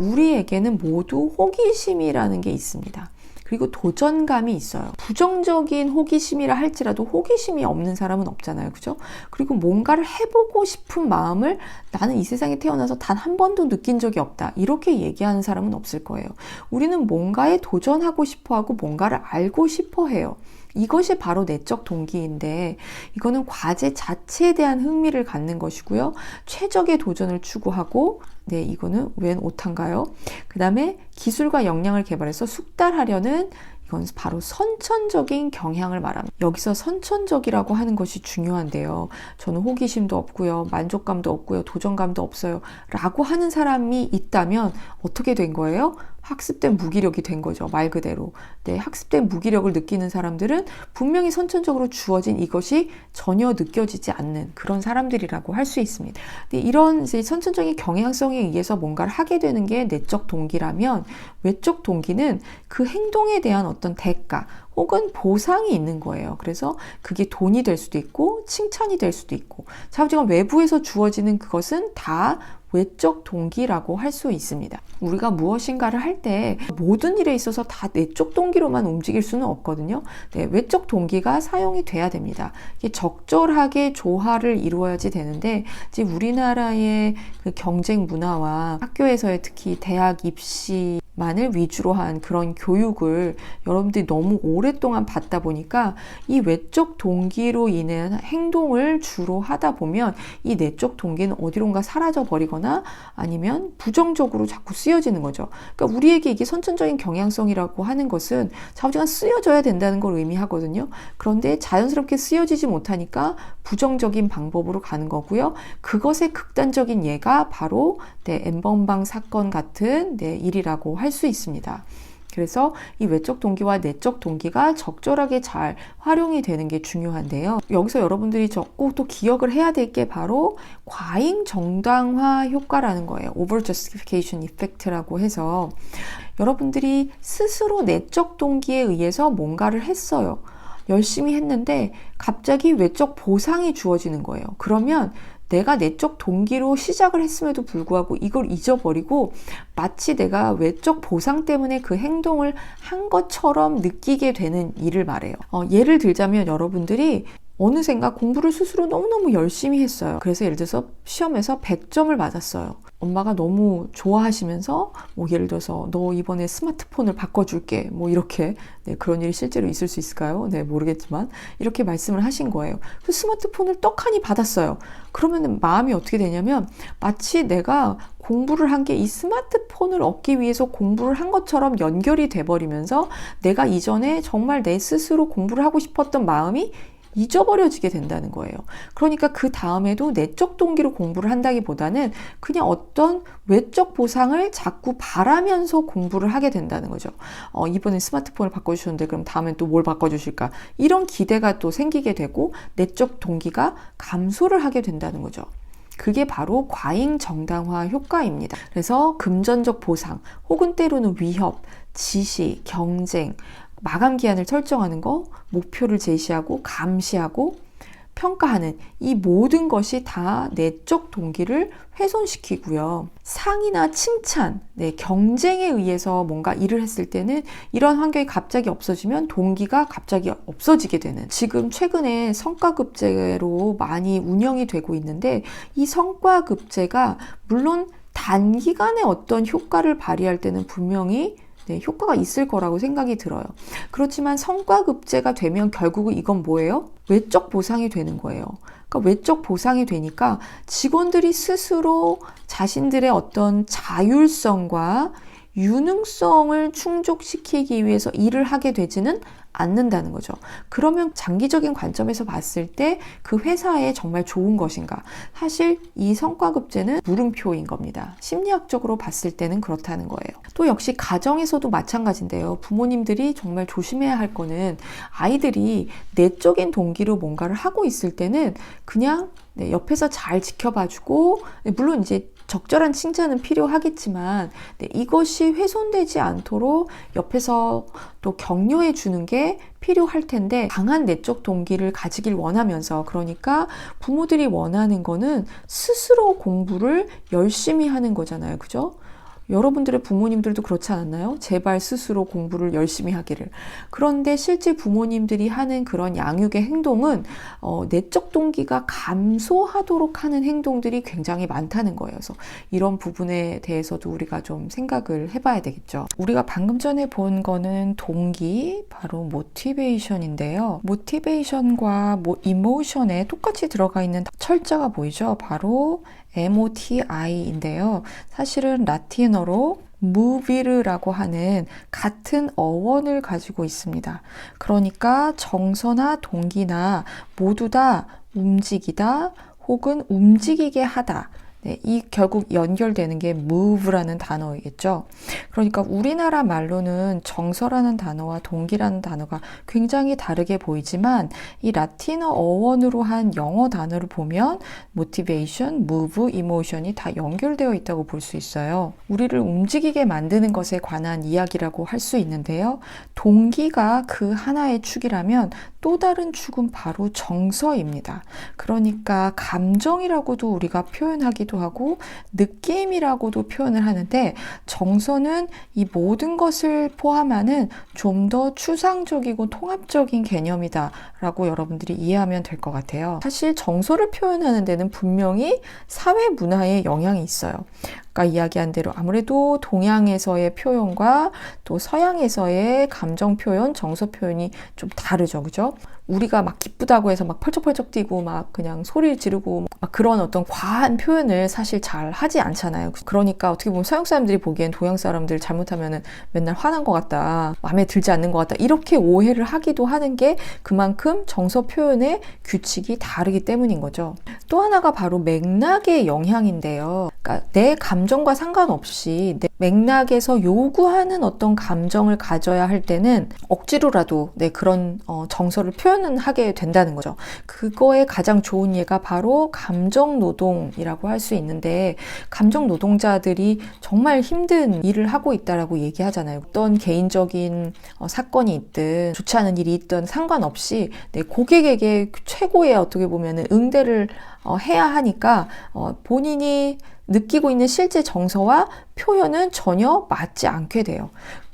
우리에게는 모두 호기심이라는 게 있습니다. 그리고 도전감이 있어요. 부정적인 호기심이라 할지라도 호기심이 없는 사람은 없잖아요. 그죠? 그리고 뭔가를 해보고 싶은 마음을 나는 이 세상에 태어나서 단 한 번도 느낀 적이 없다. 이렇게 얘기하는 사람은 없을 거예요. 우리는 뭔가에 도전하고 싶어 하고 뭔가를 알고 싶어 해요. 이것이 바로 내적 동기인데 이거는 과제 자체에 대한 흥미를 갖는 것이고요. 최적의 도전을 추구하고 네, 이거는 웬 오타인가요? 그 다음에 기술과 역량을 개발해서 숙달하려는 이건 바로 선천적인 경향을 말합니다. 여기서 선천적이라고 하는 것이 중요한데요. 저는 호기심도 없고요. 만족감도 없고요. 도전감도 없어요. 라고 하는 사람이 있다면 어떻게 된 거예요? 학습된 무기력이 된 거죠. 말 그대로. 네, 학습된 무기력을 느끼는 사람들은 분명히 선천적으로 주어진 이것이 전혀 느껴지지 않는 그런 사람들이라고 할 수 있습니다. 근데 이런 이제 선천적인 경향성에 의해서 뭔가를 하게 되는 게 내적 동기라면 외적 동기는 그 행동에 대한 어떤 대가 혹은 보상이 있는 거예요. 그래서 그게 돈이 될 수도 있고 칭찬이 될 수도 있고 자우지간 외부에서 주어지는 그것은 다 외적 동기라고 할 수 있습니다. 우리가 무엇인가를 할 때 모든 일에 있어서 다 내적 동기로만 움직일 수는 없거든요. 네, 외적 동기가 사용이 돼야 됩니다. 이게 적절하게 조화를 이루어야지 되는데 이제 우리나라의 그 경쟁 문화와 학교에서의 특히 대학 입시 만을 위주로 한 그런 교육을 여러분들이 너무 오랫동안 받다 보니까 이 외적 동기로 인한 행동을 주로 하다 보면 이 내적 동기는 어디론가 사라져 버리거나 아니면 부정적으로 자꾸 쓰여지는 거죠. 그러니까 우리에게 이게 선천적인 경향성이라고 하는 것은 자우지간 쓰여져야 된다는 걸 의미하거든요. 그런데 자연스럽게 쓰여지지 못하니까 부정적인 방법으로 가는 거고요. 그것의 극단적인 예가 바로 엠번방 사건 같은 일이라고 할 수 있습니다. 그래서 이 외적 동기와 내적 동기가 적절하게 잘 활용이 되는 게 중요한데요. 여기서 여러분들이 꼭 또 기억을 해야 될 게 바로 과잉 정당화 효과라는 거예요. Over Justification Effect라고 해서 여러분들이 스스로 내적 동기에 의해서 뭔가를 했어요. 열심히 했는데 갑자기 외적 보상이 주어지는 거예요. 그러면 내가 내적 동기로 시작을 했음에도 불구하고 이걸 잊어버리고 마치 내가 외적 보상 때문에 그 행동을 한 것처럼 느끼게 되는 일을 말해요. 예를 들자면 여러분들이 어느샌가 공부를 스스로 너무너무 열심히 했어요. 그래서 예를 들어서 시험에서 100점을 맞았어요. 엄마가 너무 좋아하시면서 예를 들어서 너 이번에 스마트폰을 바꿔줄게 이렇게 그런 일이 실제로 있을 수 있을까요? 모르겠지만 이렇게 말씀을 하신 거예요. 그 스마트폰을 떡하니 받았어요. 그러면 마음이 어떻게 되냐면 마치 내가 공부를 한 게 이 스마트폰을 얻기 위해서 공부를 한 것처럼 연결이 돼버리면서 내가 이전에 정말 내 스스로 공부를 하고 싶었던 마음이 잊어버려지게 된다는 거예요. 그러니까 그 다음에도 내적 동기로 공부를 한다기보다는 그냥 어떤 외적 보상을 자꾸 바라면서 공부를 하게 된다는 거죠. 이번에 스마트폰을 바꿔주셨는데 그럼 다음엔 또 뭘 바꿔주실까? 이런 기대가 또 생기게 되고 내적 동기가 감소를 하게 된다는 거죠. 그게 바로 과잉 정당화 효과입니다. 그래서 금전적 보상 혹은 때로는 위협, 지시, 경쟁, 마감 기한을 설정하는 거, 목표를 제시하고 감시하고 평가하는 이 모든 것이 다 내적 동기를 훼손시키고요. 상이나 칭찬, 경쟁에 의해서 뭔가 일을 했을 때는 이런 환경이 갑자기 없어지면 동기가 갑자기 없어지게 되는 지금 최근에 성과급제로 많이 운영이 되고 있는데 이 성과급제가 물론 단기간에 어떤 효과를 발휘할 때는 분명히 효과가 있을 거라고 생각이 들어요. 그렇지만 성과급제가 되면 결국은 이건 뭐예요? 외적 보상이 되는 거예요. 그러니까 외적 보상이 되니까 직원들이 스스로 자신들의 어떤 자율성과 유능성을 충족시키기 위해서 일을 하게 되지는 않는다는 거죠. 그러면 장기적인 관점에서 봤을 때 그 회사에 정말 좋은 것인가? 사실 이 성과급제는 물음표인 겁니다. 심리학적으로 봤을 때는 그렇다는 거예요. 또 역시 가정에서도 마찬가지인데요. 부모님들이 정말 조심해야 할 거는 아이들이 내적인 동기로 뭔가를 하고 있을 때는 그냥 옆에서 잘 지켜봐주고 물론 이제 적절한 칭찬은 필요하겠지만 이것이 훼손되지 않도록 옆에서 또 격려해 주는 게 필요할 텐데 강한 내적 동기를 가지길 원하면서 그러니까 부모들이 원하는 거는 스스로 공부를 열심히 하는 거잖아요. 그죠? 여러분들의 부모님들도 그렇지 않았나요? 제발 스스로 공부를 열심히 하기를. 그런데 실제 부모님들이 하는 그런 양육의 행동은 내적 동기가 감소하도록 하는 행동들이 굉장히 많다는 거예요. 그래서 이런 부분에 대해서도 우리가 좀 생각을 해봐야 되겠죠. 우리가 방금 전에 본 거는 동기, 바로 모티베이션인데요. 모티베이션과 이모션에 똑같이 들어가 있는 철자가 보이죠? 바로 MOTI인데요. 사실은 라틴어로 move라고 하는 같은 어원을 가지고 있습니다. 그러니까 정서나 동기나 모두 다 움직이다 혹은 움직이게 하다. 네, 이 결국 연결되는 게 move라는 단어이겠죠. 그러니까 우리나라 말로는 정서라는 단어와 동기라는 단어가 굉장히 다르게 보이지만 이 라틴어 어원으로 한 영어 단어를 보면 motivation, move, emotion이 다 연결되어 있다고 볼 수 있어요. 우리를 움직이게 만드는 것에 관한 이야기라고 할 수 있는데요. 동기가 그 하나의 축이라면 또 다른 축은 바로 정서입니다. 그러니까 감정이라고도 우리가 표현하기도 하고 느낌이라고도 표현을 하는데 정서는 이 모든 것을 포함하는 좀 더 추상적이고 통합적인 개념이다 라고 여러분들이 이해하면 될 것 같아요. 사실 정서를 표현하는 데는 분명히 사회 문화의 영향이 있어요. 아까 이야기한 대로 아무래도 동양에서의 표현과 또 서양에서의 감정 표현, 정서 표현이 좀 다르죠. 그죠? 우리가 막 기쁘다고 해서 막 펄쩍펄쩍 뛰고 막 그냥 소리를 지르고 막 그런 어떤 과한 표현을 사실 잘 하지 않잖아요. 그러니까 어떻게 보면 서양 사람들이 보기엔 동양 사람들 잘못하면은 맨날 화난 것 같다, 마음에 들지 않는 것 같다, 이렇게 오해를 하기도 하는 게 그만큼 정서 표현의 규칙이 다르기 때문인 거죠. 또 하나가 바로 맥락의 영향인데요. 그러니까 내 감정과 상관없이 내 맥락에서 요구하는 어떤 감정을 가져야 할 때는 억지로라도 그런 정서를 표현은 하게 된다는 거죠. 그거의 가장 좋은 예가 바로 감정 노동이라고 할 수 있는데, 감정 노동자들이 정말 힘든 일을 하고 있다라고 얘기하잖아요. 어떤 개인적인 사건이 있든 좋지 않은 일이 있든 상관없이 고객에게 최고의 어떻게 보면은 응대를 해야 하니까 본인이 느끼고 있는 실제 정서와 표현은 전혀 맞지 않게 돼요.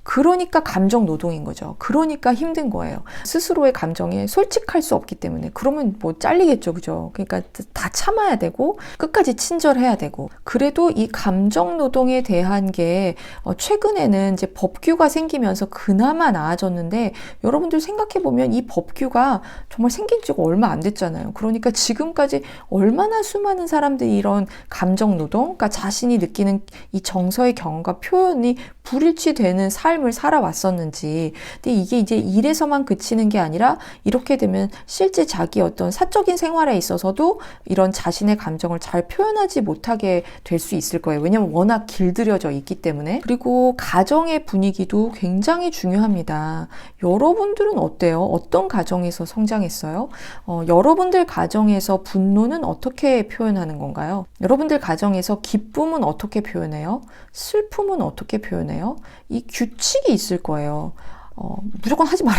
그러니까 감정 노동인 거죠. 그러니까 힘든 거예요. 스스로의 감정에 솔직할 수 없기 때문에. 그러면 뭐 잘리겠죠. 그죠? 그러니까 다 참아야 되고 끝까지 친절해야 되고. 그래도 이 감정 노동에 대한 게 최근에는 이제 법규가 생기면서 그나마 나아졌는데, 여러분들 생각해보면 이 법규가 정말 생긴 지가 얼마 안 됐잖아요. 그러니까 지금까지 얼마나 수많은 사람들이 이런 감정 노동, 그러니까 자신이 느끼는 이 정서의 경험과 표현이 불일치되는 삶을 살아왔었는지. 근데 이게 이제 일에서만 그치는 게 아니라 이렇게 되면 실제 자기 어떤 사적인 생활에 있어서도 이런 자신의 감정을 잘 표현하지 못하게 될 수 있을 거예요. 왜냐면 워낙 길들여져 있기 때문에. 그리고 가정의 분위기도 굉장히 중요합니다. 여러분들은 어때요? 어떤 가정에서 성장했어요? 여러분들 가정에서 분노는 어떻게 표현하는 건가요? 여러분들 가정에서 기쁨은 어떻게 표현해요? 슬픔은 어떻게 표현해요? 이 규칙이 있을 거예요. 무조건 하지 마라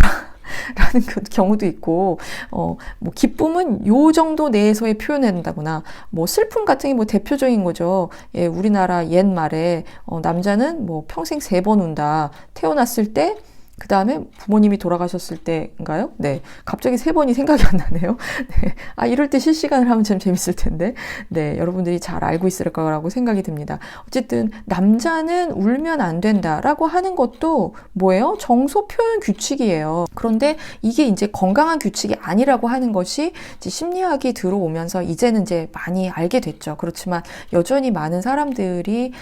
라는 경우도 있고, 뭐 기쁨은 요 정도 내에서의 표현해야 된다거나, 뭐 슬픔 같은 게 뭐 대표적인 거죠. 예, 우리나라 옛말에 남자는 뭐 평생 3번 운다. 태어났을 때, 그 다음에 부모님이 돌아가셨을 때인가요? 네. 갑자기 3번이 생각이 안 나네요. 네. 이럴 때 실시간을 하면 참 재밌을 텐데. 네. 여러분들이 잘 알고 있을 거라고 생각이 듭니다. 어쨌든, 남자는 울면 안 된다라고 하는 것도 뭐예요? 정서 표현 규칙이에요. 그런데 이게 이제 건강한 규칙이 아니라고 하는 것이 이제 심리학이 들어오면서 이제는 이제 많이 알게 됐죠. 그렇지만 여전히 많은 사람들이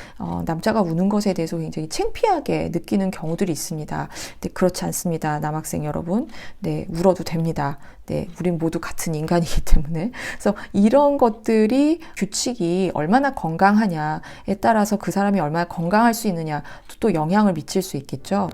남자가 우는 것에 대해서 굉장히 창피하게 느끼는 경우들이 있습니다. 네, 그렇지 않습니다. 남학생 여러분. 네, 울어도 됩니다. 네, 우린 모두 같은 인간이기 때문에. 그래서 이런 것들이 규칙이 얼마나 건강하냐에 따라서 그 사람이 얼마나 건강할 수 있느냐 또 영향을 미칠 수 있겠죠.